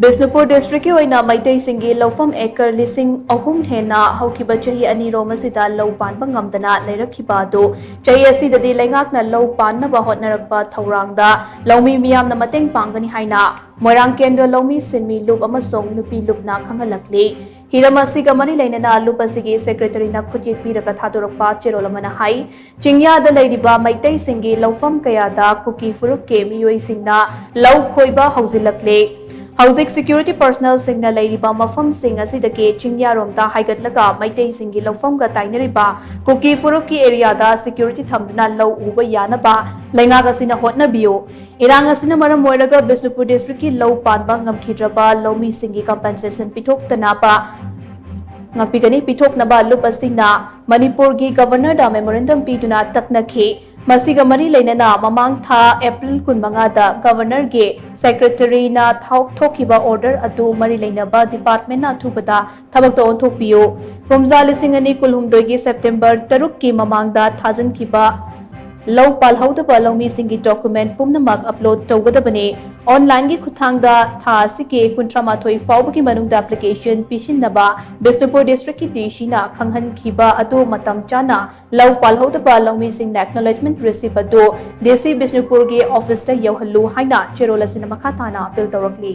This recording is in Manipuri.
बिष्णुपुर डिस्ट्रिक्ट की ओइना मैतई सिंगी लौफम एकर लिसिंग अहुम हेना हौकिबा चही अनीरोम असिदा लौ पानबा ngamdana लेरखिबा दो चही असिददि लेंगाकना लौ पाननबा होटनरकपा थौरांगदा लौमी मियामना मतेंग पांगनी हाइना मोरांग केंद्र लौमी सिनमी लुप अमसोंग नुपी लुपना खंगलकले हिरम असिगा मरी लेनना लुप असिगी सेक्रेटरीना खुजेक पीरका थादोरकपा चेरोलमना हाई चिंगयादा लेरिबा मैतई सिंगी लौफम कयादा कुकी फुरुक के मियोइसिंगना लौ खोइबा हौजिलकले हौजिक सिक्योरिटी पर्सनल सिंगना लेरिबा मफम सिंग असिदके चिंगयारोमदा हाइगतलगा मैतई सिंगी लौफमगा ताइनरिबा कुकी फुरुक की एरियादा सिक्योरिटी थमदना लौ उबा यानबा लेंगाग असिना होटनबियो इरांग असिना मरम मोइरगा बिष्णुपुर डिस्ट्रिक्ट की लौ पानबा ngamkhidraba लौमी सिंगी कंपनसेशन पिथोक्तनाबा ngapigani pithoknaba lup asina manipur gi governor da memorandum piduna taknakhi masiga mari leinana mamang tha april 15 da governor ge secretary na thokiba order adu mari leinaba department na thubada thabak to onthokpiyo kumja lising ani kulhumdoi gi september 3 ki mamang da thazan kiba low पालहौदबा लौमी सिंगी document पुमनमक upload तौगदबने online की खुथांगदा था सिके kuntramathoi फाउबगी मनुंगदा एप्लीकेशन पिसिनबा बिष्णुपुर डिस्ट्रिक्ट की डीसीना खंगहन खिबा अदो मतम चाना लौ पालहौदबा लौमी सिंग एक्नॉलेजमेंट रिसीप अदो डीसी बिष्णुपुर के ऑफिस ता यौहल्लु हाइना चेरोलसिना मखा ताना अपील तौरकली।